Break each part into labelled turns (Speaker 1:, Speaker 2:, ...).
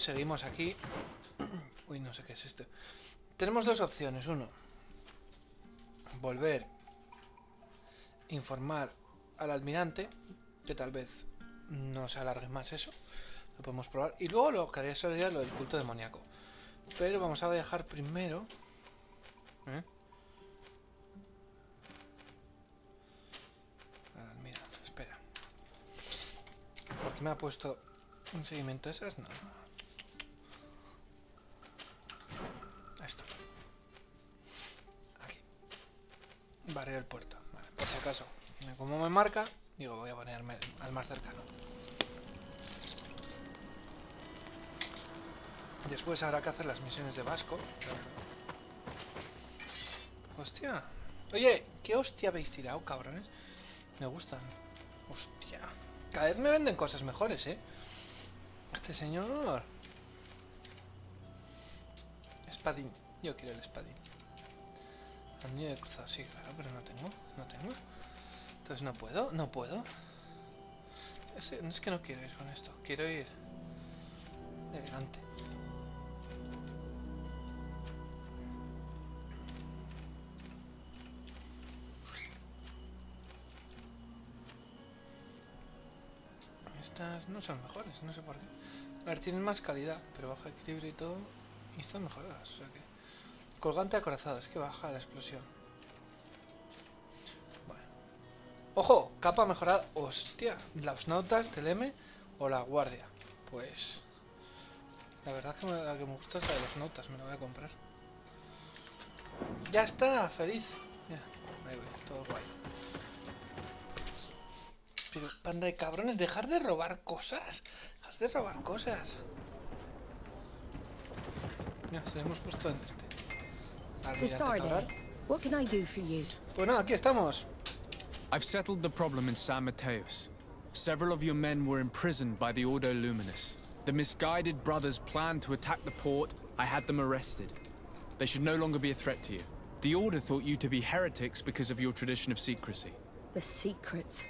Speaker 1: seguimos aquí. Uy, no sé qué es esto. Tenemos dos opciones. Uno, volver, informar al almirante, que tal vez no se alargue más eso. Lo podemos probar. Y luego lo que haría sería lo del culto demoníaco. Pero vamos a viajar primero. Mira, espera. ¿Por qué me ha puesto un seguimiento de esas? No. Esto. Aquí. Barrer el puerto. Vale, por si acaso. Como me marca, digo, voy a ponerme al más cercano. Después habrá que hacer las misiones de Vasco. Hostia. Oye, ¿qué hostia habéis tirado, cabrones? Me gustan. Hostia. Cada vez me venden cosas mejores, ¿eh? Este señor... Espadín. Yo quiero el espadín. Anillo de cruzado, sí, claro, pero no tengo. No tengo. Entonces no puedo. No puedo. No es que no quiero ir con esto. Quiero ir... elegante. Estas no son mejores, no sé por qué. A ver, tienen más calidad, pero baja equilibrio y todo. Y están mejoradas, o sea que... Colgante acorazado, es que baja la explosión. Bueno. ¡Ojo! Capa mejorada. ¡Hostia! Las notas del M o la guardia. Pues... La verdad es que la que me gusta es la de las notas, me la voy a comprar. ¡Ya está! ¡Feliz! Ya, ahí voy, todo guay. Pero, panda de cabrones, dejar de robar cosas. Dejar de robar cosas. Mira, se hemos puesto en este.
Speaker 2: What can I do for you?
Speaker 1: Bueno, aquí estamos.
Speaker 3: I've settled the problem in San Mateos. Several of your men were imprisoned by the Ordo Luminous. The misguided brothers planned to attack the port. I had them arrested. They should no longer be a threat to you. The Order thought you to be heretics because of your tradition of secrecy.
Speaker 2: The secrets.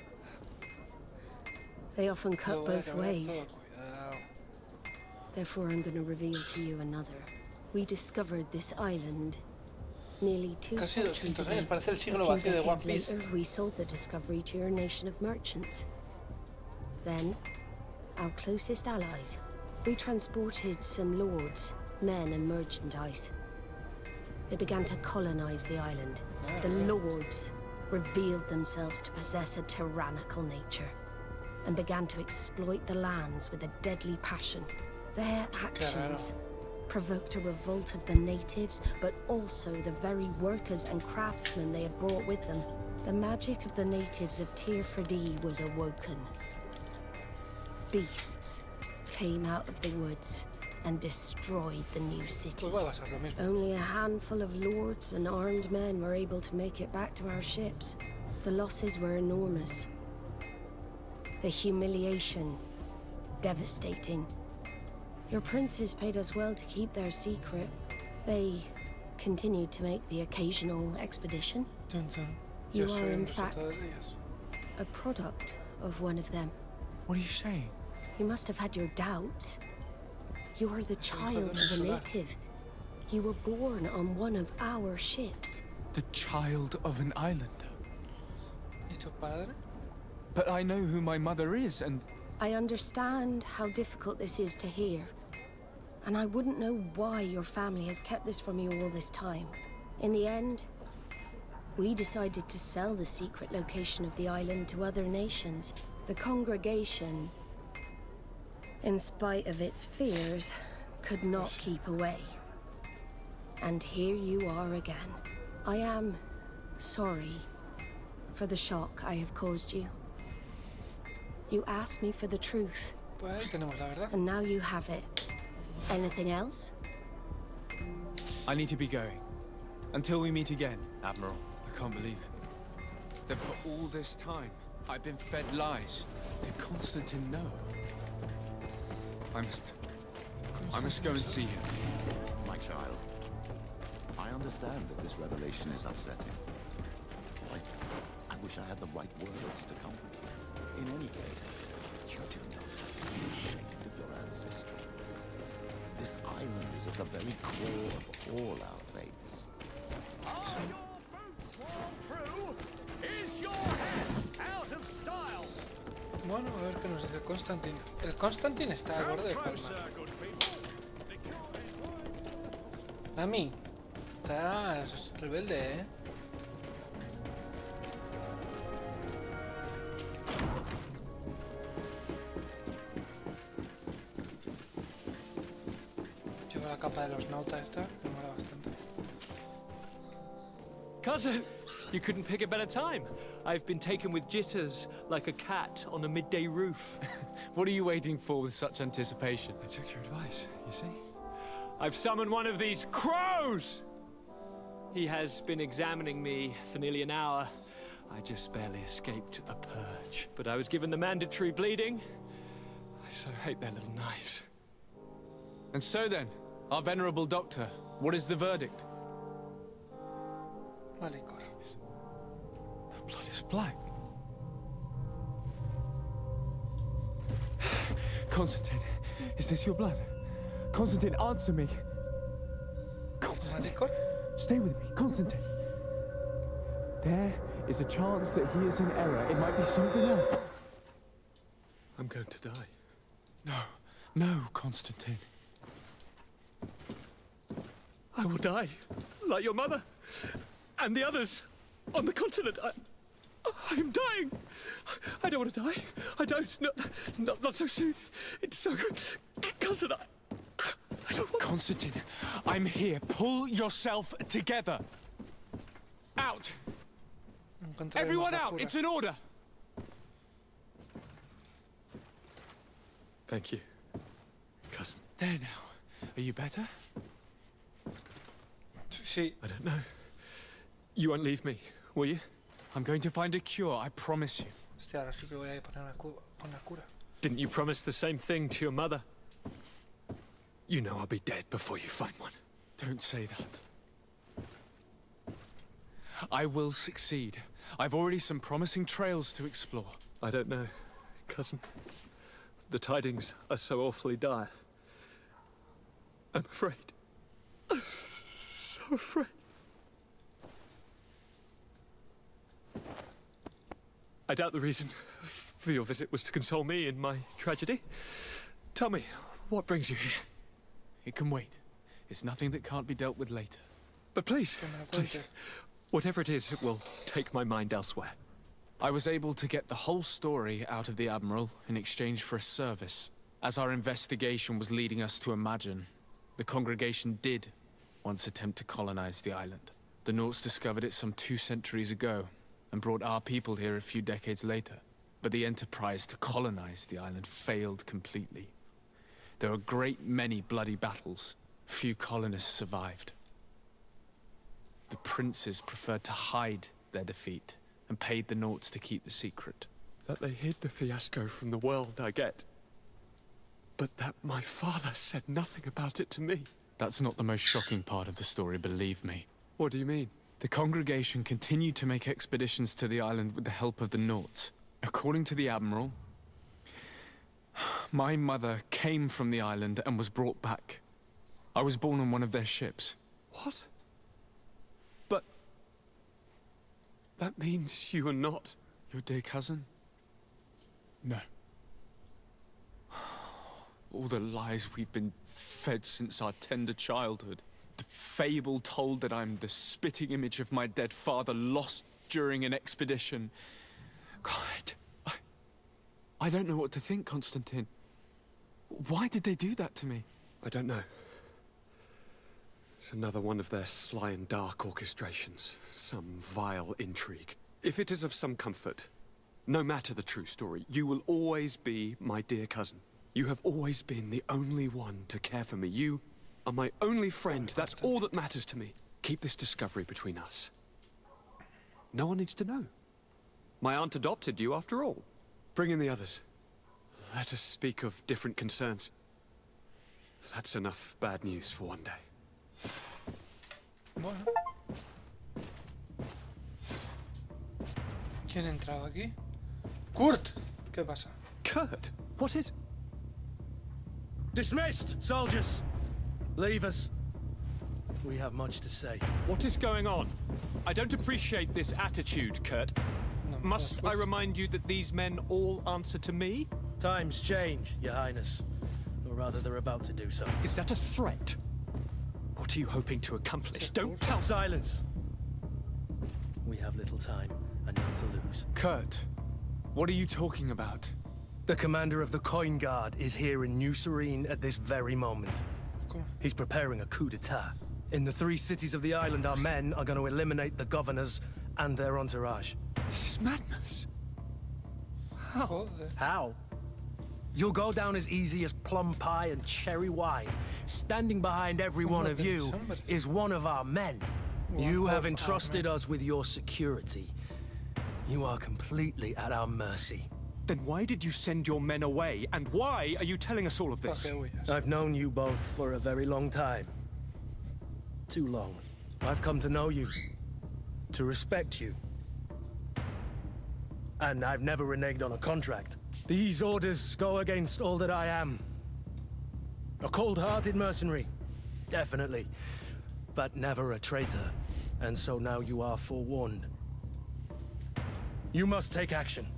Speaker 2: They often cut both ways. Therefore, I'm going to reveal to you another. We discovered this island nearly 2 centuries ago. A few decades later, we sold the discovery to your nation of merchants. Then, our closest allies. We transported some lords, men, and merchandise. They began to colonize the island. The lords revealed themselves to possess a tyrannical nature and began to exploit the lands with a deadly passion. Their actions provoked a revolt of the natives, but also the very workers and craftsmen they had brought with them. The magic of the natives of Tir Fredee was awoken. Beasts came out of the woods and destroyed the new cities. Only a handful of lords and armed men were able to make it back to our ships. The losses were enormous. The humiliation, devastating. Your princes paid us well to keep their secret. They continued to make the occasional expedition. You are, in fact, a product of one of them.
Speaker 3: What are you saying?
Speaker 2: You must have had your doubts. You are the child of a native. You were born on one of our ships.
Speaker 3: The child of an islander? But I know who my mother is, and...
Speaker 2: I understand how difficult this is to hear. And I wouldn't know why your family has kept this from you all this time. In the end, we decided to sell the secret location of the island to other nations. The congregation, in spite of its fears, could not keep away. And here you are again. I am sorry for the shock I have caused you. You asked me for the truth, and now you have it. Anything else?
Speaker 3: I need to be going. Until we meet again, Admiral. I can't believe it. That for all this time, I've been fed lies. Did Constantine know? I must go and see him.
Speaker 4: My child, I understand that this revelation is upsetting. I wish I had the right words to comfort you. In any case, you do not have to be ashamed of your ancestry. This island is at the very core of all our fates.
Speaker 5: Are your boots worn through? Is your hat out of style?
Speaker 1: Bueno, a ver qué nos dice Constantine. El Constantine está al borde de palma. Nami, estás rebelde, ¿eh? Llevo la capa de los nautas esta, me mola bastante.
Speaker 5: Cousin, you couldn't pick a better time. I've been taken with jitters like a cat on a midday roof.
Speaker 3: What are you waiting for with such anticipation?
Speaker 5: I took your advice, you see? I've summoned one of these crows! He has been examining me for nearly an hour. I just barely escaped a purge. But I was given the mandatory bleeding. I so hate their little knives.
Speaker 3: And so then, our venerable doctor, what is the verdict?
Speaker 1: Malicor.
Speaker 3: The blood is black.
Speaker 5: Constantine, is this your blood? Constantine, answer me. Constantine,
Speaker 1: Malicor?
Speaker 5: stay with me, Constantine. There is a chance that he is in error. It might be something else. I'm going to die.
Speaker 3: No, no, Constantine.
Speaker 5: I will die, like your mother, and the others on the continent. I'm dying. I don't want to die. I don't. Not so soon. It's so. Cousin, I don't want.
Speaker 3: Constantine, I'm here. Pull yourself together. Out.
Speaker 1: Encontraremos
Speaker 3: Everyone
Speaker 1: la
Speaker 3: out.
Speaker 1: cura.
Speaker 3: It's an order.
Speaker 5: Thank you, cousin.
Speaker 3: There now. Are you better?
Speaker 1: Sí.
Speaker 5: I don't know. You won't leave me, will you?
Speaker 3: I'm going to find a cure, I promise you.
Speaker 1: Hostia, ahora sí que voy a ir poner una cura.
Speaker 5: Didn't you promise the same thing to your mother? You know I'll be dead before you find one.
Speaker 3: Don't say that. I will succeed. I've already some promising trails to explore.
Speaker 5: I don't know, cousin. The tidings are so awfully dire. I'm afraid. I'm so afraid. I doubt the reason for your visit was to console me in my tragedy. Tell me, what brings you here?
Speaker 3: It can wait. It's nothing that can't be dealt with later.
Speaker 5: But please,
Speaker 1: Que me lo
Speaker 5: please,
Speaker 1: cuentes.
Speaker 5: whatever it is, it will take my mind elsewhere.
Speaker 3: I was able to get the whole story out of the Admiral in exchange for a service. As our investigation was leading us to imagine, the congregation did once attempt to colonize the island. The Nauts discovered it some 2 centuries ago, and brought our people here a few decades later. But the enterprise to colonize the island failed completely. There were a great many bloody battles. Few colonists survived. The princes preferred to hide their defeat, and paid the Nauts to keep the secret.
Speaker 5: That they hid the fiasco from the world, I get. But that my father said nothing about it to me.
Speaker 3: That's not the most shocking part of the story, believe me.
Speaker 5: What do you mean?
Speaker 3: The congregation continued to make expeditions to the island with the help of the Nauts. According to the Admiral, my mother came from the island and was brought back. I was born on one of their ships.
Speaker 5: What? But... that means you are not...
Speaker 3: Your dear cousin? No. All the lies we've been fed since our tender childhood. The fable told that I'm the spitting image of my dead father lost during an expedition. God, I don't know what to think, Constantine. Why did they do that to me?
Speaker 5: I don't know. It's another one of their sly and dark orchestrations. Some vile intrigue. If it is of some comfort, no matter the true story, you will always be my dear cousin. You have always been the only one to care for me. You are my only friend. That's all that matters to me. Keep this discovery between us. No one needs to know. My aunt adopted you after all. Bring in the others. Let us speak of different concerns. That's enough bad news for one day.
Speaker 1: Bueno. ¿Quién entraba aquí? ¡Kurt! ¿Qué pasa?
Speaker 5: Kurt, what is...
Speaker 6: Dismissed, soldiers! Leave us. We have much to say.
Speaker 5: What is going on? I don't appreciate this attitude, Kurt.
Speaker 1: No,
Speaker 5: Must I remind you that these men all answer to me?
Speaker 6: Times change, Your Highness. Or rather, they're about to do so.
Speaker 5: Is that a threat? What are you hoping to accomplish? Don't tell—
Speaker 6: Silence! We have little time, and none to lose.
Speaker 3: Kurt, what are you talking about?
Speaker 6: The commander of the Coin Guard is here in New Serene at this very moment.
Speaker 1: ¿Cómo?
Speaker 6: He's preparing a coup d'etat. In the 3 cities of the island, our men are going to eliminate the governors and their entourage.
Speaker 5: This is madness. How?
Speaker 1: Joder.
Speaker 6: How? You'll go down as easy as plum pie and cherry wine. Standing behind every one of you is one of our men. You have entrusted us with your security. You are completely at our mercy.
Speaker 5: Then why did you send your men away? And why are you telling us all of this?
Speaker 1: ¿Para qué huyes?
Speaker 6: I've known you both for a very long time. Too long. I've come to know you. To respect you. And I've never reneged on a contract. These orders go against all that I am. A cold-hearted mercenary. Definitely. But never a traitor. And so now you are forewarned. You must take action.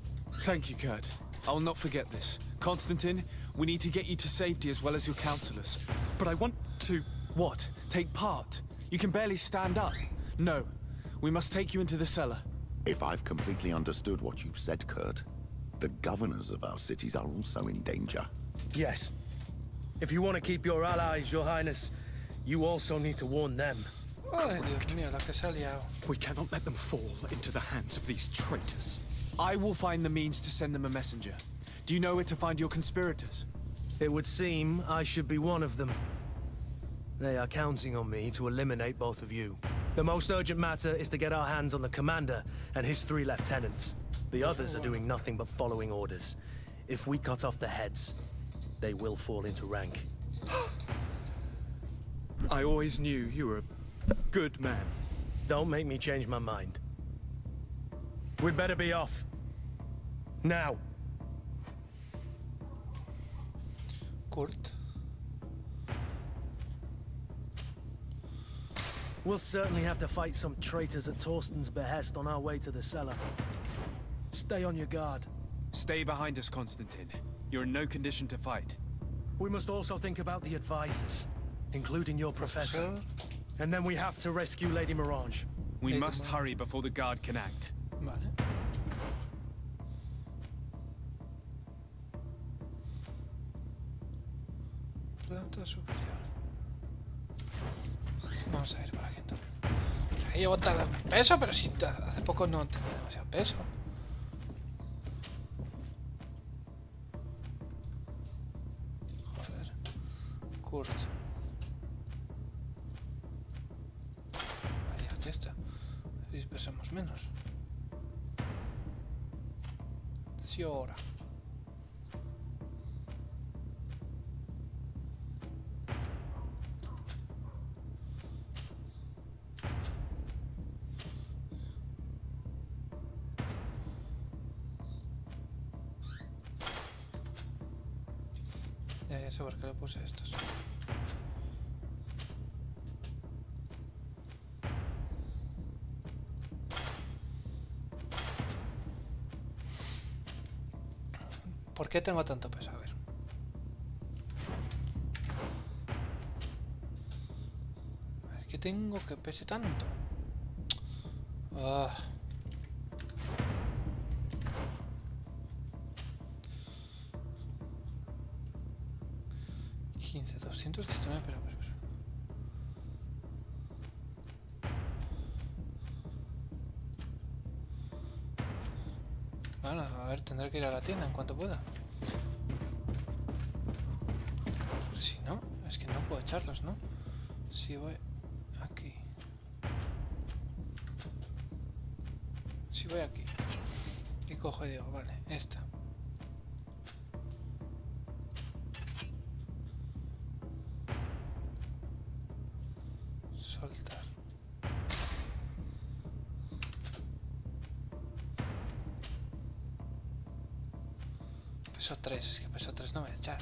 Speaker 3: Thank you, Kurt. I will not forget this. Constantine, we need to get you to safety as well as your counselors.
Speaker 5: But I want to—
Speaker 3: What? Take part? You can barely stand up. No. We must take you into the cellar.
Speaker 4: If I've completely understood what you've said, Kurt, the governors of our cities are also in danger.
Speaker 6: Yes. If you want to keep your allies, Your Highness, you also need to warn them.
Speaker 1: Ay, Dios mío, la que se ha liado.
Speaker 5: We cannot let them fall into the hands of these traitors.
Speaker 3: I will find the means to send them a messenger. Do you know where to find your conspirators?
Speaker 6: It would seem I should be one of them. They are counting on me to eliminate both of you. The most urgent matter is to get our hands on the commander and his 3 lieutenants. The others are doing nothing but following orders. If we cut off the heads, they will fall into rank.
Speaker 5: I always knew you were a good man.
Speaker 6: Don't make me change my mind. We'd better be off. Now.
Speaker 1: Kurt.
Speaker 6: We'll certainly have to fight some traitors at Torsten's behest on our way to the cellar. Stay on your guard.
Speaker 3: Stay behind us, Constantine. You're in no condition to fight.
Speaker 6: We must also think about the advisors, including your professor. And then we have to rescue Lady Morange.
Speaker 3: We must hurry before the guard can act.
Speaker 1: Vale. Planta superior. Vamos a ir por aquí entonces. Ahí llevo tardando peso, pero si hace poco no tenía demasiado peso. Joder. Kurt. Vaya, esta. Si pesamos menos. Sí, ahora. Ya sé por qué le puse estos. ¿Por qué tengo tanto peso? A ver. A ver, ¿qué tengo que pese tanto? Ah. 15, 219, pero. Bueno, a ver, tendré que ir a la tienda en cuanto pueda. Pero si no, es que no puedo echarlos, ¿no? Si voy aquí. Si voy aquí. Y cojo y digo, vale, esta. Soltar. Peso 3, es que peso 3 no me voy a echar.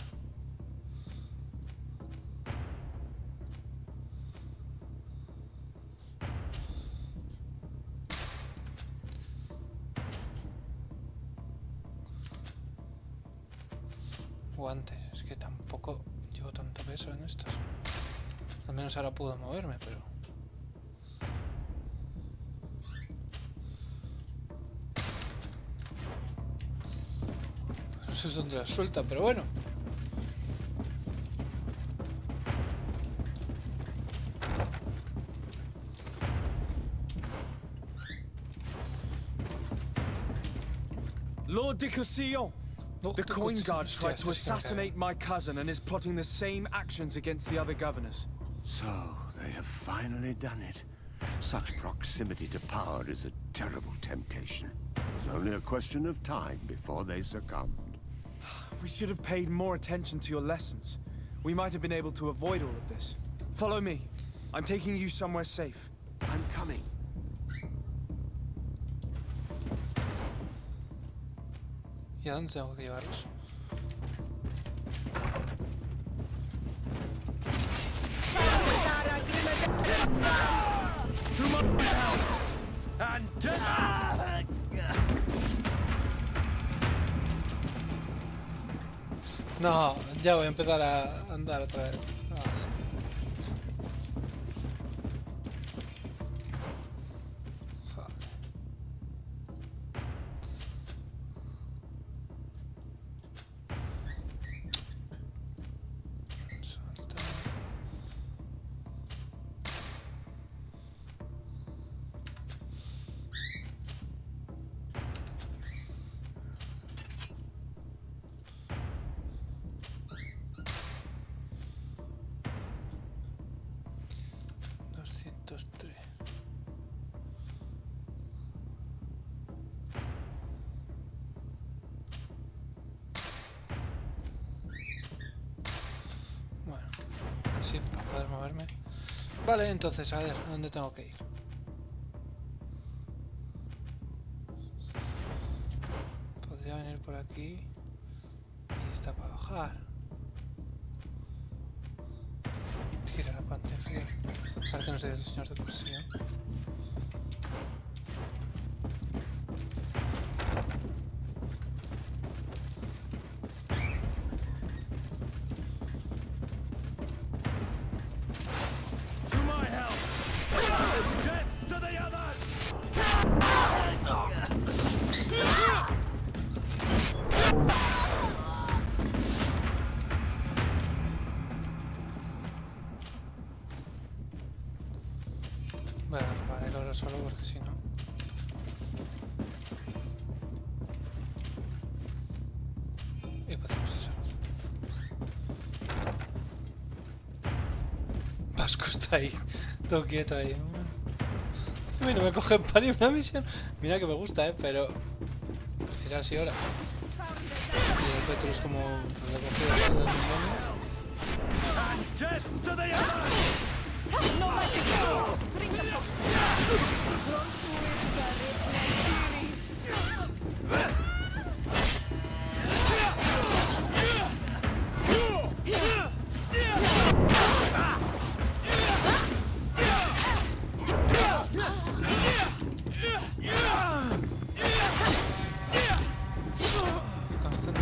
Speaker 1: guantes. Es que tampoco llevo tanto peso en estos. Al menos ahora puedo moverme, pero... no sé dónde las suelta, pero bueno.
Speaker 3: Lord de Cossillon, the coin guard tried to assassinate my cousin and is plotting the same actions against the other governors.
Speaker 7: So, they have finally done it. Such proximity to power is a terrible temptation. It was only a question of time before they succumbed.
Speaker 3: We should have paid more attention to your lessons. We might have been able to avoid all of this. Follow me. I'm taking you somewhere safe.
Speaker 7: I'm coming.
Speaker 1: ¿Y a dónde tengo que llevarlos?
Speaker 6: To my help! And
Speaker 1: No, ya voy a empezar a andar otra vez. Bueno, así para poder moverme. Vale, entonces, a ver, ¿a dónde tengo que ir? Podría venir por aquí. Y está para bajar. Gira la pantalla. Para que no sea el señor de presión.
Speaker 6: to my help! Death to the others!
Speaker 1: Voy a robar el oro solo porque si no... Y podemos eso. Vasco está ahí, todo quieto ahí. A mí no me cogen para ir a una misión. Mira que me gusta, pero... Era así ahora. Y el Petrus como... lo he cogido desde el milenio.
Speaker 6: And death to the others!
Speaker 8: No magic! Drink the
Speaker 1: Constante.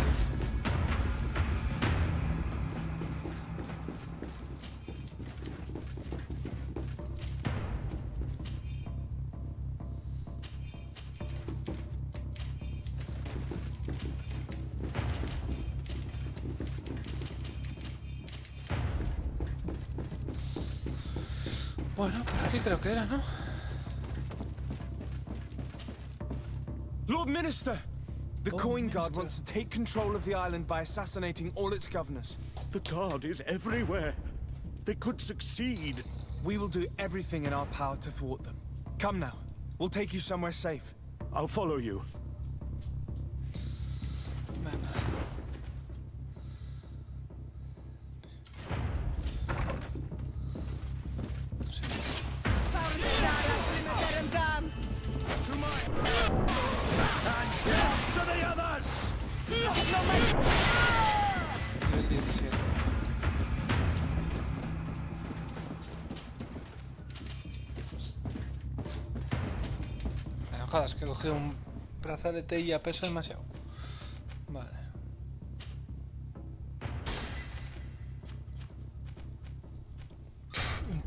Speaker 1: Bueno, por aquí creo que era, ¿no?
Speaker 3: Lord Minister! The
Speaker 1: Lord
Speaker 3: coin guard
Speaker 1: Minister.
Speaker 3: wants to take control of the island by assassinating all its governors.
Speaker 7: The guard is everywhere. They could succeed.
Speaker 3: We will do everything in our power to thwart them. Come now. We'll take you somewhere safe.
Speaker 7: I'll follow you.
Speaker 1: Venga.
Speaker 6: To my... And death to the others!
Speaker 1: Nivel 17. No jodas, que he cogido un brazalete y a peso demasiado. Vale.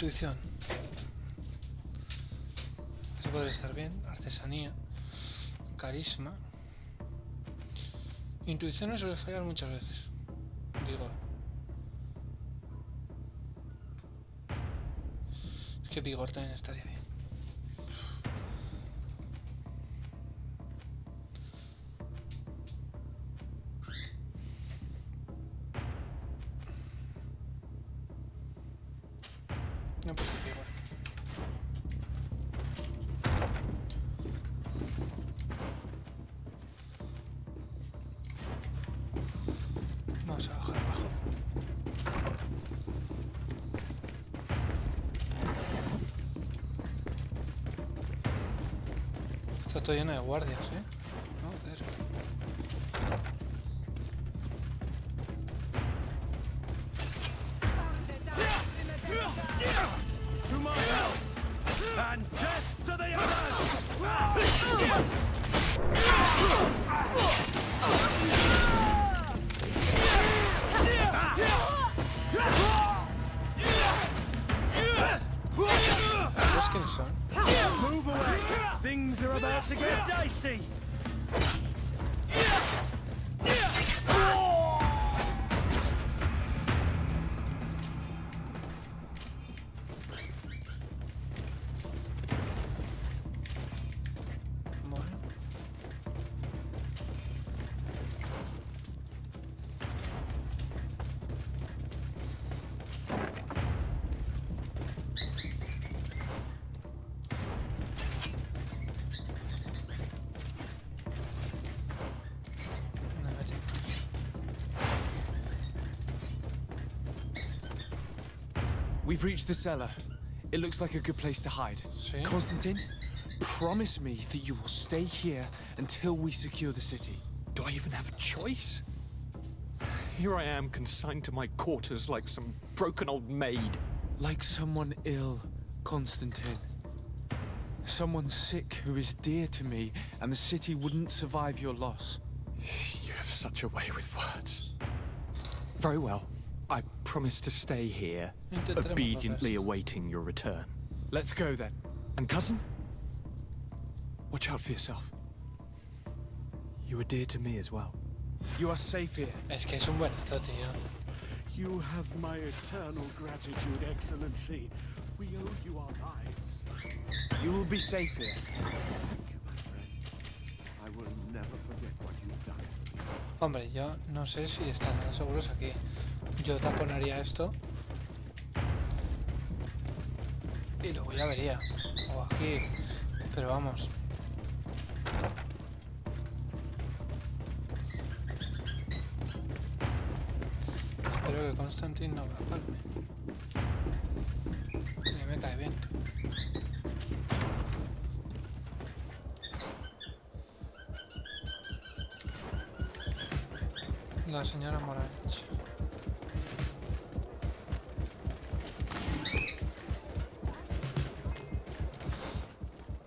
Speaker 1: Intuición. Eso puede estar bien. Artesanía. Carisma. Intuición no suele fallar muchas veces. Vigor. Es que vigor también estaría bien. No, pues vigor. Vamos a bajar abajo. Está todo lleno de guardias, ¿eh? Joder.
Speaker 6: To my health, and death to the others!
Speaker 1: ¿Sabes quiénes son?
Speaker 6: Move away! Things are about to get dicey!
Speaker 1: Bueno. No, vete.
Speaker 3: We've reached the cellar. It looks like a good place to hide.
Speaker 1: Sí.
Speaker 3: Constantine, promise me that you will stay here until we secure the city.
Speaker 5: Do I even have a choice? Here I am, consigned to my quarters like some broken old maid.
Speaker 3: Like someone ill, Constantine. Someone sick who is dear to me, and the city wouldn't survive your loss.
Speaker 5: You have such a way with words. Very well. I promise to stay here,
Speaker 1: Intentaremos
Speaker 5: obediently awaiting your return.
Speaker 3: Let's go then.
Speaker 5: And cousin? Watch out for yourself. You are dear to me as well.
Speaker 3: You are safe here.
Speaker 1: Es que es un buenazo, tío.
Speaker 9: You have my eternal gratitude, Excellency. We owe you our lives.
Speaker 3: You will be safe here.
Speaker 7: I will never forget what you've done for me.
Speaker 1: Hombre, yo no sé si están seguros aquí. Yo taponaría esto. Y luego ya vería. O aquí. Pero vamos. Espero que Constantine no me palme. Y me cae bien. La señora Moranch.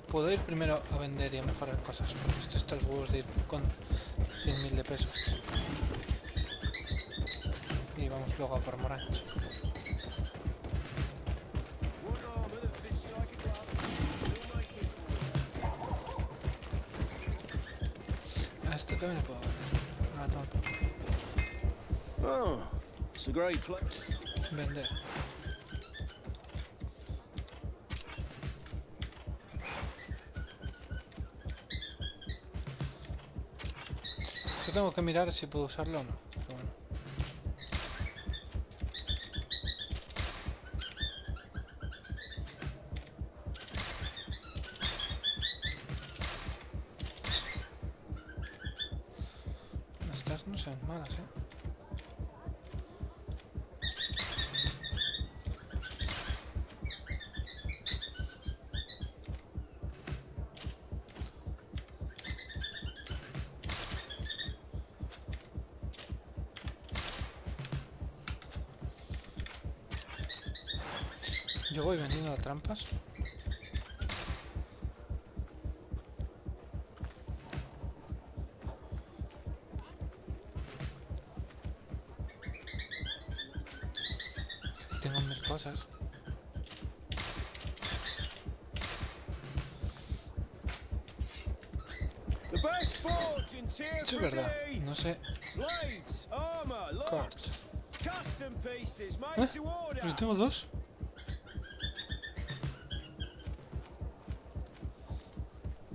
Speaker 1: Puedo ir primero a vender y a mejorar cosas, porque esto está los huevos de ir con 100.000 de pesos. Y vamos luego a por Moranch. A esto también le puedo vender. Ah, toma.
Speaker 9: Oh, it's a great place.
Speaker 1: Vender. Yo tengo que mirar si puedo usarlo o no. Pero bueno. Estas no sean malas, ¿eh? Yo voy vendiendo trampas. Tengo 1000 cosas. Sí, es verdad. No sé. Cards. ¿Pero tengo dos?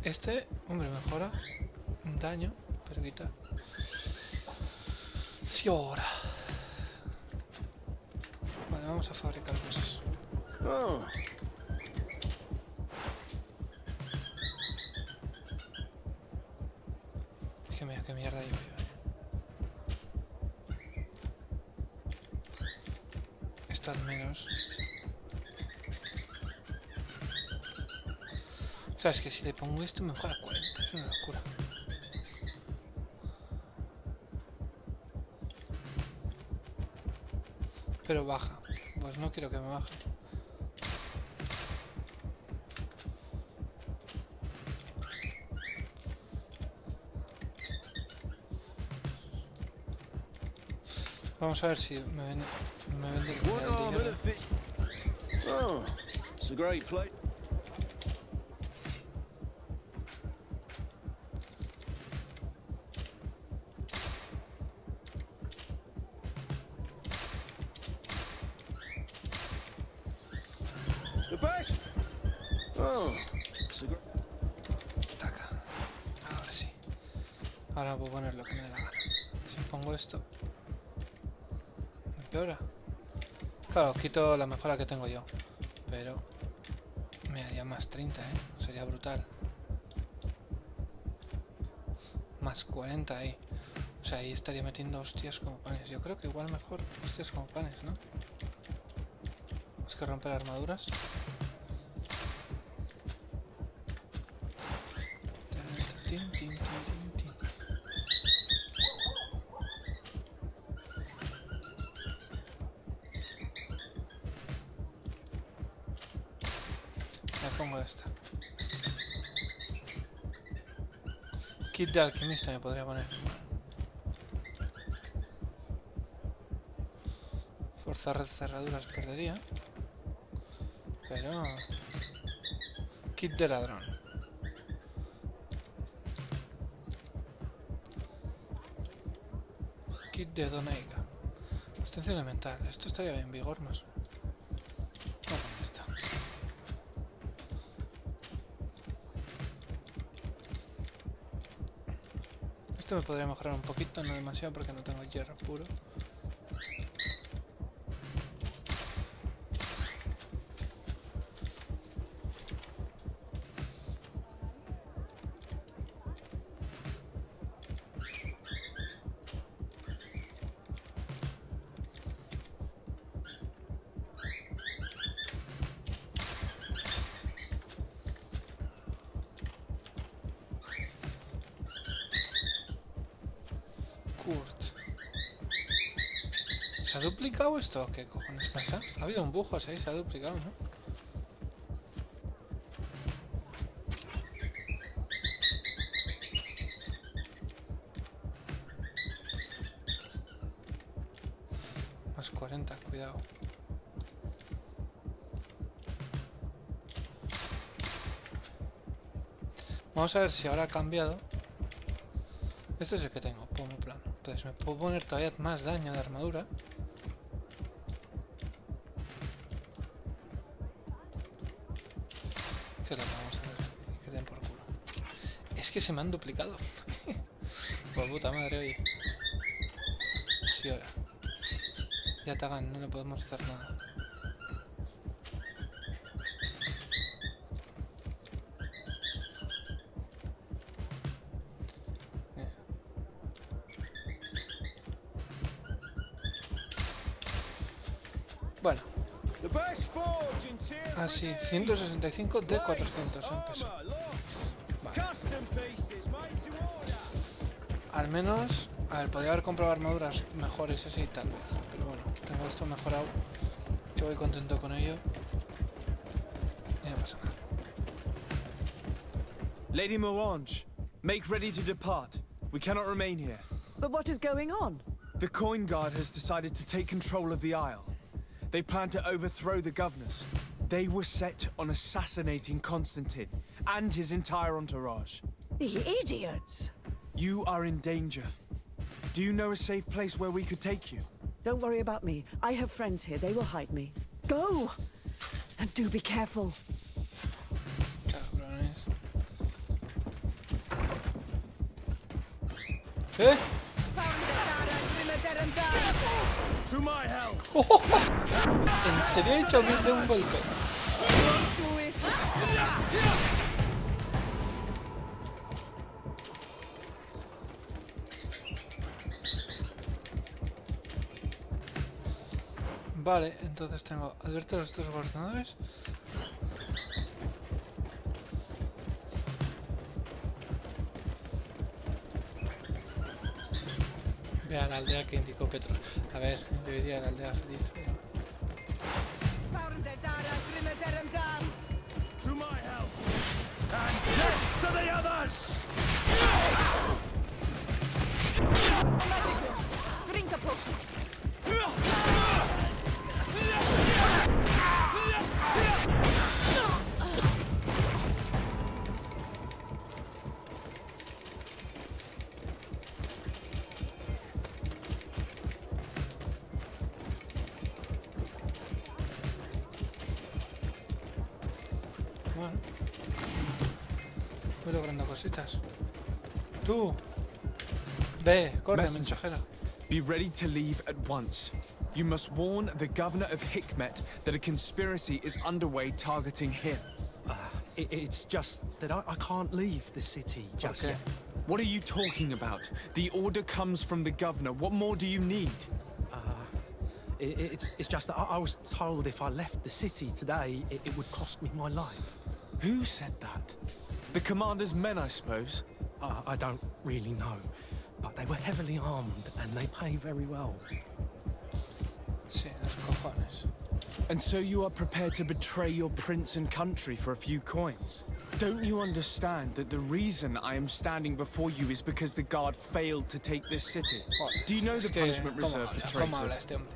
Speaker 1: Este, hombre, mejora daño, pero quita. Sí, ahora. Vale, vamos a fabricar cosas. Es que mira, qué mierda llevo yo. Esto al menos. O sea, es que si le pongo esto mejora 40, es una locura. Pero baja, pues no quiero que me baje. Vamos a ver si me vende el dinero.
Speaker 10: Oh, it's a great place. The best. Oh, it's a great.
Speaker 1: Taca. Ahora sí. Ahora puedo poner lo que me dé la gana. Si pongo esto, empeora. Claro, quito la mejora que tengo yo, pero me haría más 30, sería brutal. Más 40 ahí. O sea, ahí estaría metiendo hostias como panes. Yo creo que igual mejor hostias como panes, ¿no? Es que romper armaduras. Me pongo esta. Kit de alquimista me podría poner. Forzar cerraduras perdería. Pero... Kit de ladrón. Kit de donaiga. Asistencia elemental. Esto estaría bien, vigor más. Vamos con esta. Esto me podría mejorar un poquito, no demasiado porque no tengo hierro puro. ¿Se ha duplicado esto? ¿Qué cojones pasa? Ha habido un bujo ahí, se ha duplicado, ¿no? Más 40, cuidado. Vamos a ver si ahora ha cambiado. Este es el que tengo, pomo plano. Entonces me puedo poner todavía más daño de armadura. Que lo vamos a ver. Que den por culo. Es que se me han duplicado. Por puta madre, oye. Sí, ahora. Ya Tagan, no le podemos hacer nada. Bueno. Así, 165 de 400 empezó. Vale. Al menos, a ver, podría haber comprado armaduras mejores así tal vez. Pero bueno, tengo esto mejorado. Yo voy contento con ello. Y no pasa nada.
Speaker 3: Lady Morange, make ready to depart. We cannot remain here.
Speaker 8: But what is going on?
Speaker 3: The Coin Guard has decided to take control of the Isle. They plan to overthrow the governors. They were set on assassinating Constantine and his entire entourage.
Speaker 8: The idiots!
Speaker 3: You are in danger. Do you know a safe place where we could take you?
Speaker 8: Don't worry about me. I have friends here. They will hide me. Go! And do be careful.
Speaker 1: Cabrones. ¿Eh?
Speaker 6: To my help!
Speaker 1: ¿En serio he hecho bien de un golpe? Vale, entonces tengo advertir a los dos gobernadores. Ve a la aldea que indicó Petro. A ver, debería ir a la aldea feliz.
Speaker 6: To my help! And death to the others!
Speaker 2: Drink a potion.
Speaker 1: Bueno, voy logrando cositas. Tú, ve, corre,
Speaker 3: Messenger.
Speaker 1: mensajero.
Speaker 3: Be ready to leave at once. You must warn the governor of Hikmet that a conspiracy is underway targeting him.
Speaker 6: It's just that I can't leave the city just
Speaker 1: Okay.
Speaker 6: yet.
Speaker 3: What are you talking about? The order comes from the governor. What more do you need?
Speaker 6: It's just that I was told if I left the city today, it would cost me my life.
Speaker 3: Who said that? The commander's men, I suppose.
Speaker 6: I don't really know, but they were heavily armed and they pay very well.
Speaker 1: Sí, los cojones.
Speaker 3: And so you are prepared to betray your prince and country for a few coins? Don't you understand that the reason I am standing before you is because the guard failed to take this city? Do you know the punishment reserved for
Speaker 1: ¿Cómo habla
Speaker 3: traitors?
Speaker 1: este hombre?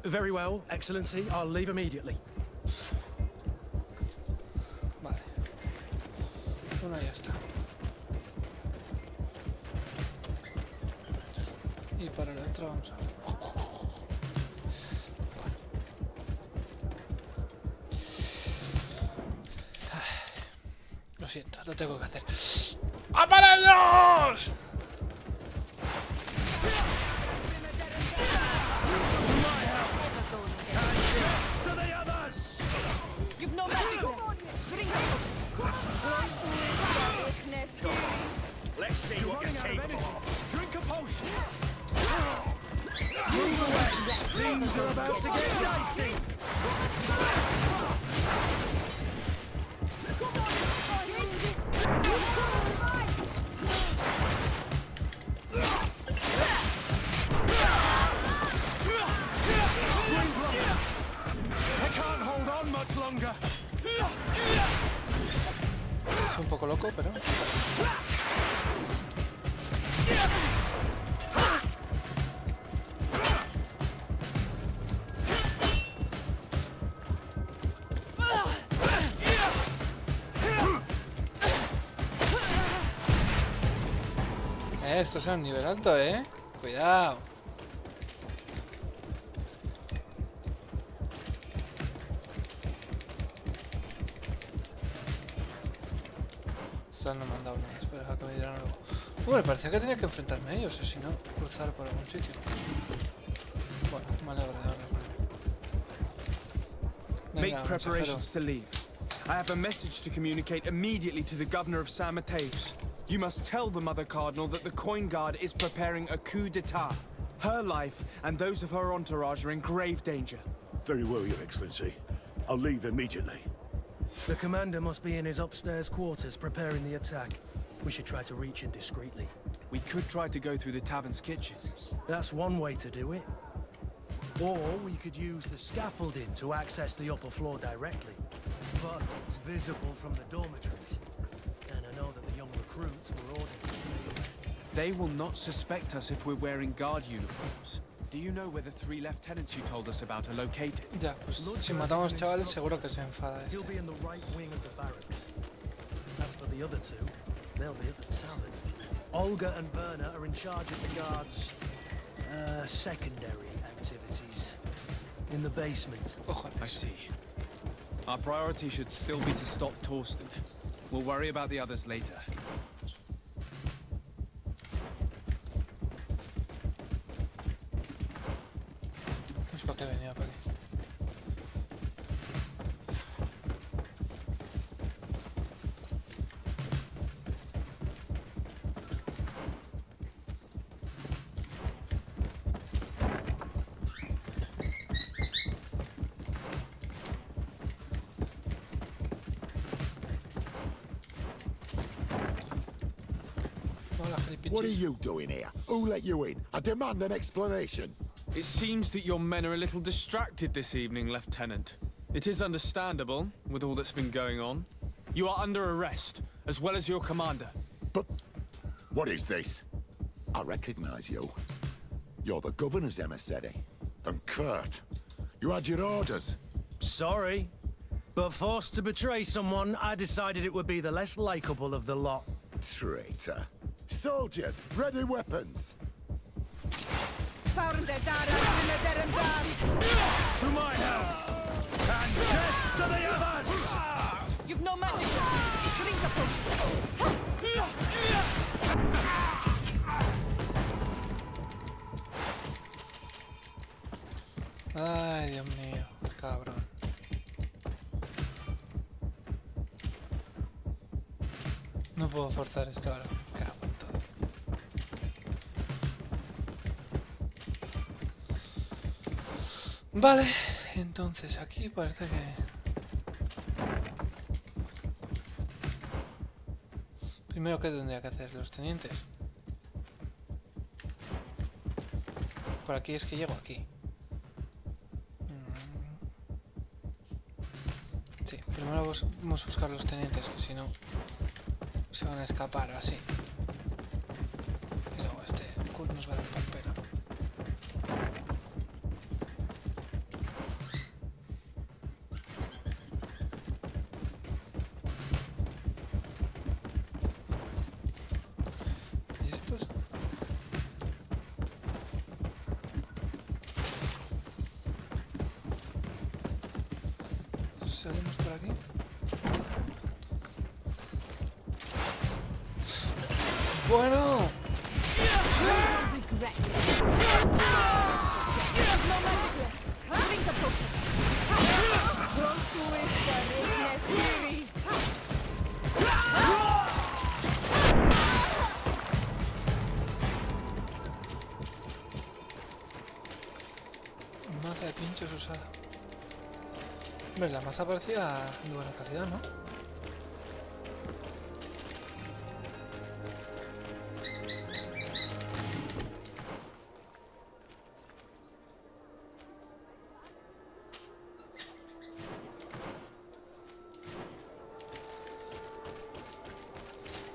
Speaker 6: Very well, Excellency. I'll leave immediately.
Speaker 1: Vale. Uno ya está. Y para el otro vamos a ver. Lo siento, lo tengo que hacer. ¡Aparellos!
Speaker 6: To the others!
Speaker 2: You've no magic left. Drink a potion.
Speaker 6: Let's see what you're capable of. Drink a potion. Things are about to get dicey. I can't hold on much longer.
Speaker 1: Es un poco loco, pero... Esto es un nivel alto, Cuidado. Estos no me han dado nada, espera a que me dieran algo. Hombre, parecía que tenía que enfrentarme a ellos, o si no, cruzar por algún sitio. Bueno, me alegro de hablar con él.
Speaker 3: Make
Speaker 1: Venga,
Speaker 3: preparations to leave. I have a message to communicate immediately to the governor of San Mateus. You must tell the Mother Cardinal that the Coin Guard is preparing a coup d'etat. Her life and those of her entourage are in grave danger.
Speaker 9: Very well, Your Excellency. I'll leave immediately.
Speaker 6: The commander must be in his upstairs quarters preparing the attack. We should try to reach him discreetly.
Speaker 3: We could try to go through the tavern's kitchen.
Speaker 6: That's one way to do it. Or we could use the scaffolding to access the upper floor directly. But it's visible from the dormitories. And I know that the young recruits were ordered to stay away.
Speaker 3: They will not suspect us if we're wearing guard uniforms. Do you know where the 3 lieutenants you told us about are located?
Speaker 1: Ya, pues si matamos chavales seguro que se enfada
Speaker 6: He'll
Speaker 1: este.
Speaker 6: be in the right wing of the barracks. As for the the other two. They'll be at the tavern. Olga and Werner are in charge of the guards' secondary activities. In the basement.
Speaker 3: I see. Our priority should still be to stop Torsten. We'll worry about the others later.
Speaker 1: ¿Para qué venía? ¿Para qué?
Speaker 4: What are you doing here? Who let you in? I demand an explanation.
Speaker 3: It seems that your men are a little distracted this evening, Lieutenant. It is understandable, with all that's been going on. You are under arrest, as well as your commander.
Speaker 4: But what is this? I recognize you. You're the governor's emissary. And Kurt, you had your orders.
Speaker 6: Sorry, but forced to betray someone, I decided it would be the less likable of the lot.
Speaker 4: Traitor. Soldiers, ready weapons.
Speaker 6: To my help! And death to the others!
Speaker 11: You've no magic! Drink a potion!
Speaker 1: Ay, Dios mío, cabrón. No puedo forzar esto ahora. Cago en todo. Vale, entonces aquí parece que... Primero, ¿qué tendría que hacer los tenientes? Por aquí es que llego aquí. Sí, primero vamos a buscar los tenientes, que si no se van a escapar o así. Y luego este Kurt nos va a dar pera. ¿Y estos? ¿Salimos por aquí? Bueno. Maza de pinchos usada. Hombre, la maza parecía de buena calidad, ¿no?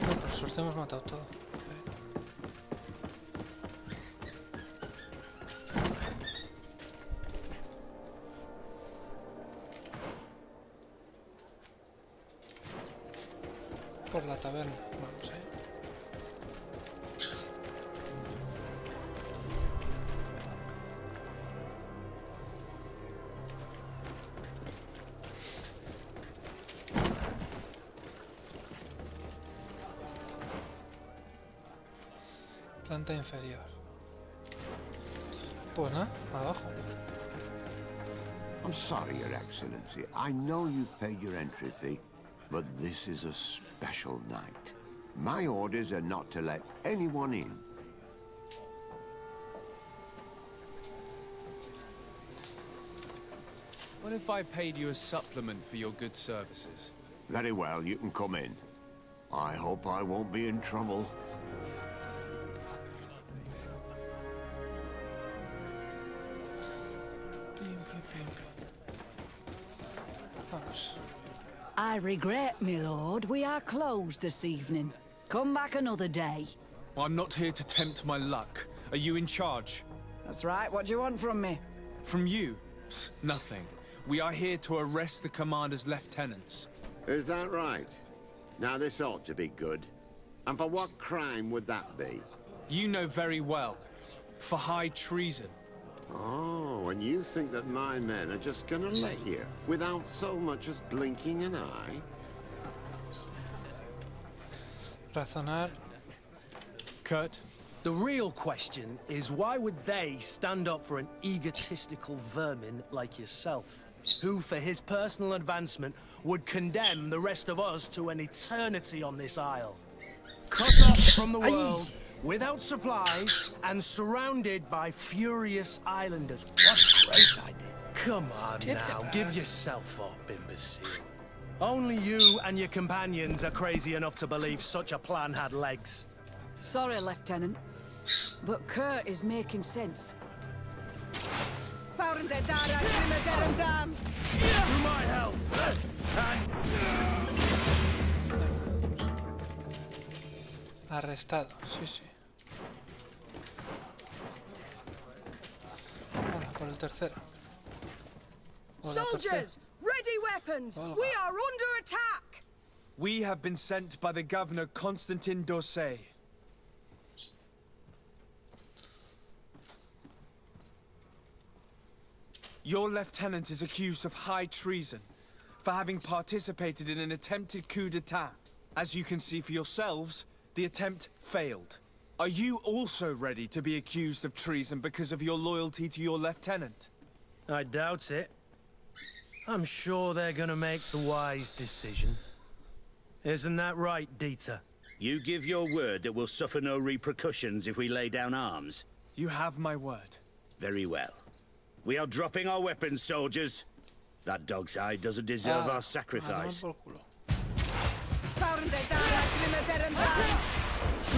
Speaker 1: Bueno, por suerte hemos matado todo. Por la taberna, vamos, Planta inferior. Pues nada, abajo.
Speaker 7: I'm sorry, Your Excellency. I know you've paid your entry fee, but this is a special night. My orders are not to let anyone in.
Speaker 3: What if I paid you a supplement for your good services?
Speaker 7: Very well, you can come in. I hope I won't be in trouble.
Speaker 1: Vamos.
Speaker 8: I regret, my lord, we are closed this evening. Come back another day.
Speaker 3: I'm not here to tempt my luck. Are you in charge?
Speaker 8: That's right, what do you want from me?
Speaker 3: From you? Nothing. We are here to arrest the commander's lieutenants.
Speaker 7: Is that right? Now this ought to be good. And for what crime would that be?
Speaker 3: You know very well. For high treason.
Speaker 7: Oh, and you think that my men are just gonna let you, without so much as blinking an eye?
Speaker 1: Razonar.
Speaker 6: Kurt, the real question is why would they stand up for an egotistical vermin like yourself, who for his personal advancement would condemn the rest of us to an eternity on this isle? Cut off from the world, without supplies, and surrounded by furious islanders. What a great idea. Come on now, give yourself up, imbecile. Only you and your companions are crazy enough to believe such a plan had legs.
Speaker 11: Sorry, Lieutenant, but Kurt is making sense.
Speaker 6: To my health!
Speaker 1: Arrestado, sí, sí. Hola, por el tercero.
Speaker 11: Soldiers, ready weapons! We are under attack!
Speaker 3: We have been sent by the governor Constantin d'Orsay. Your lieutenant is accused of high treason for having participated in an attempted coup d'etat. As you can see for yourselves, the attempt failed. Are you also ready to be accused of treason because of your loyalty to your lieutenant?
Speaker 6: I doubt it. I'm sure they're gonna make the wise decision. Isn't that right, Dieter?
Speaker 10: You give your word that we'll suffer no repercussions if we lay down arms?
Speaker 3: You have my word.
Speaker 10: Very well. We are dropping our weapons, soldiers. That dog's hide doesn't deserve our sacrifice.
Speaker 6: To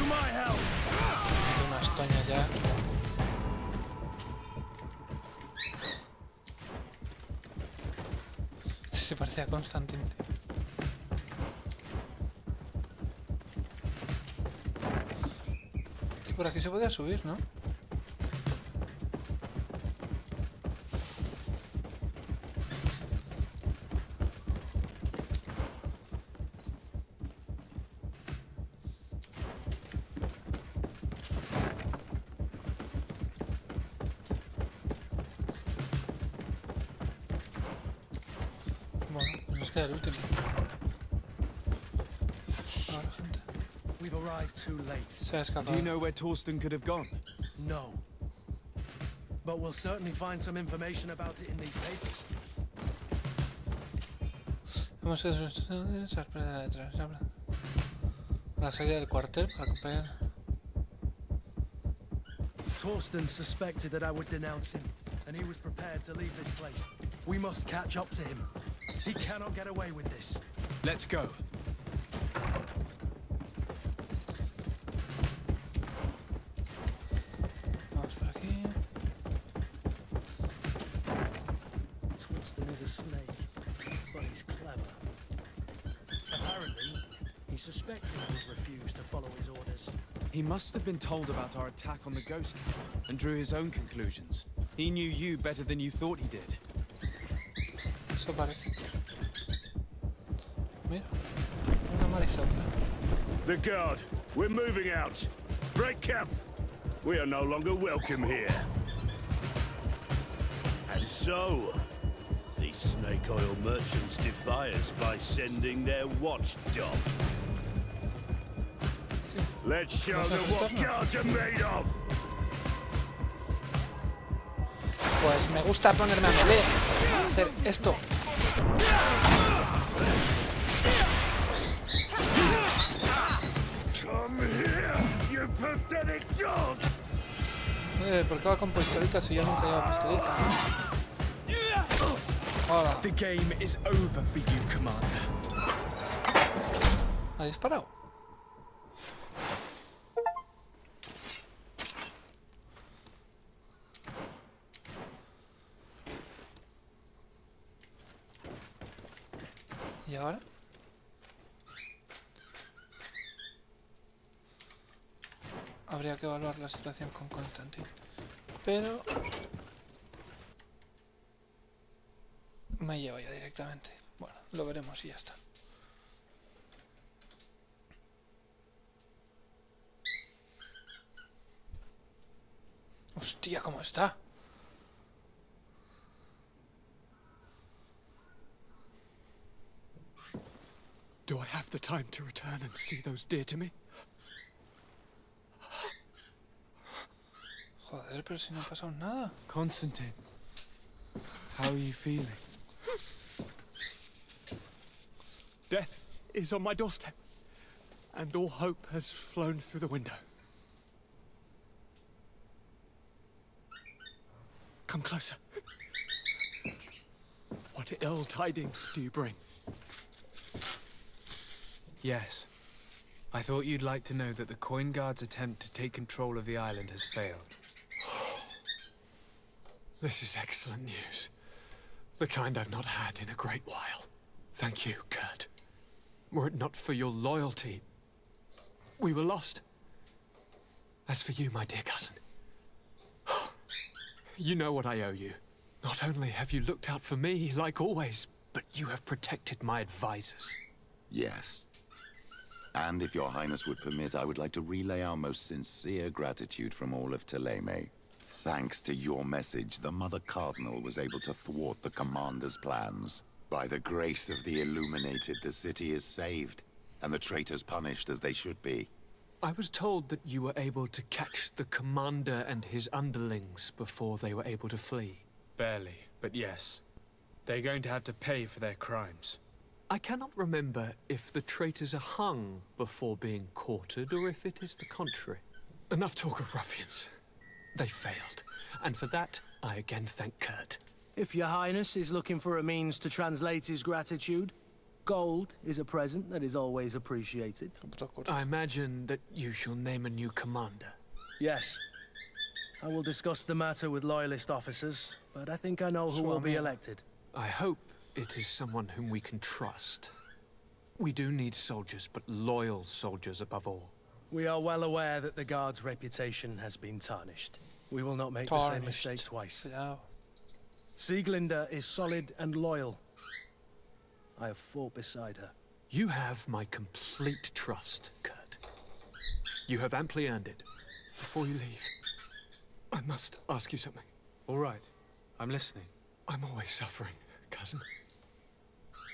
Speaker 6: my help!
Speaker 1: Unas toñas ya. Este se parece a Constantin. Y por aquí se podía subir, ¿no? El último.
Speaker 6: We've arrived too late.
Speaker 1: Se ha escapado.
Speaker 3: Do you know where Torsten could have gone?
Speaker 6: No. But we'll certainly find some information about it in these papers.
Speaker 1: Hemos hecho sorpresa detrás. La salida del cuartel para acompañar.
Speaker 6: Torsten suspected that I would denounce him, and he was prepared to leave this place. We must catch up to him. He cannot get away with this.
Speaker 3: Let's go.
Speaker 1: Vamos por aquí.
Speaker 6: Torsten is a snake, but he's clever. Apparently, he suspected he would refuse to follow his orders.
Speaker 3: He must have been told about our attack on the Ghost Camp and drew his own conclusions. He knew you better than you thought he did.
Speaker 1: Eso parece. Mira, una marisota.
Speaker 10: The guard, we're moving out. Break camp. We are no longer welcome here. And so, these snake oil merchants defy us by sending their watchdog. Let's show them what guards are made of.
Speaker 1: Pues me gusta ponerme a melee. Hacer esto.
Speaker 10: Come here, you pathetic dog.
Speaker 1: ¿Por qué va con pistolita si yo nunca llevo pistolita? Hola.
Speaker 3: The game is over for you, Commander.
Speaker 1: ¿Ha disparado? ¿Y ahora? Habría que evaluar la situación con Constantin. Pero... me lleva ya directamente. Bueno, lo veremos y ya está. Hostia, ¿cómo está?
Speaker 5: Do I have the time to return and see those dear to me?
Speaker 1: Joder, pero si no ha pasado nada.
Speaker 3: Constantine, how are you feeling?
Speaker 5: Death is on my doorstep, and all hope has flown through the window. Come closer. What ill tidings do you bring?
Speaker 3: Yes. I thought you'd like to know that the Coin Guard's attempt to take control of the island has failed.
Speaker 5: This is excellent news. The kind I've not had in a great while. Thank you, Kurt. Were it not for your loyalty, we were lost. As for you, my dear cousin, you know what I owe you. Not only have you looked out for me, like always, but you have protected my advisors.
Speaker 4: Yes. And if your highness would permit, I would like to relay our most sincere gratitude from all of Thélème. Thanks to your message, the Mother Cardinal was able to thwart the Commander's plans. By the grace of the Illuminated, the city is saved, and the traitors punished as they should be.
Speaker 5: I was told that you were able to catch the Commander and his underlings before they were able to flee.
Speaker 3: Barely, but yes. They're going to have to pay for their crimes.
Speaker 5: I cannot remember if the traitors are hung before being quartered, or if it is the contrary. Enough talk of ruffians. They failed, and for that, I again thank Kurt.
Speaker 6: If your highness is looking for a means to translate his gratitude, gold is a present that is always appreciated.
Speaker 5: I imagine that you shall name a new commander.
Speaker 6: Yes. I will discuss the matter with loyalist officers, but I think I know who will be elected.
Speaker 5: I hope it is someone whom we can trust. We do need soldiers, but loyal soldiers above all.
Speaker 6: We are well aware that the Guard's reputation has been tarnished. We will not make the same mistake twice.
Speaker 1: Yeah.
Speaker 6: Sieglinde is solid and loyal. I have fought beside her.
Speaker 5: You have my complete trust, Kurt. You have amply earned it. Before you leave, I must ask you something.
Speaker 3: All right. I'm listening.
Speaker 5: I'm always suffering, cousin.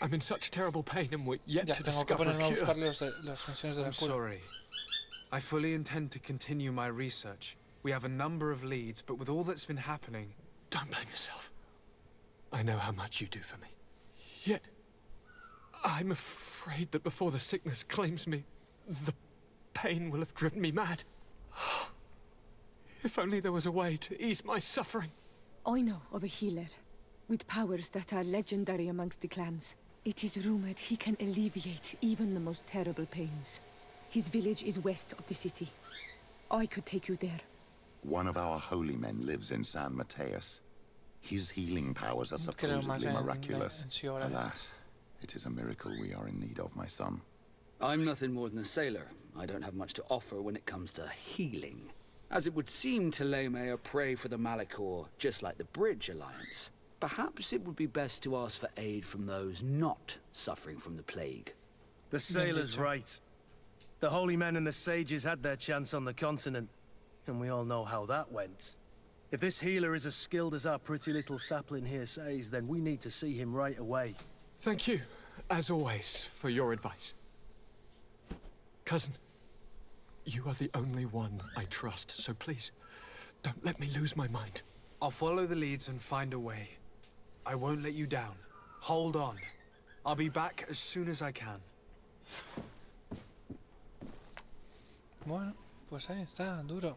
Speaker 5: I'm in such terrible pain and we're yet to discover a cure.
Speaker 3: I'm sorry. I fully intend to continue my research. We have a number of leads, but with all that's been happening...
Speaker 5: Don't blame yourself. I know how much you do for me. Yet, I'm afraid that before the sickness claims me, the pain will have driven me mad. If only there was a way to ease my suffering.
Speaker 12: I know of a healer, with powers that are legendary amongst the clans. It is rumored he can alleviate even the most terrible pains. His village is west of the city. I could take you there.
Speaker 4: One of our holy men lives in San Mateus. His healing powers are supposedly miraculous. Alas, it is a miracle we are in need of, my son.
Speaker 13: I'm nothing more than a sailor. I don't have much to offer when it comes to healing. As it would seem Thélème are prey for the Malachor, just like the Bridge Alliance. Perhaps it would be best to ask for aid from those not suffering from the plague.
Speaker 6: The sailor's right. The holy men and the sages had their chance on the continent, and we all know how that went. If this healer is as skilled as our pretty little sapling here says, then we need to see him right away.
Speaker 5: Thank you, as always, for your advice. Cousin, you are the only one I trust, so please, don't let me lose my mind.
Speaker 3: I'll follow the leads and find a way. I won't let you down. Hold on. I'll be back as soon as I can.
Speaker 1: Bueno, pues ahí está, duro.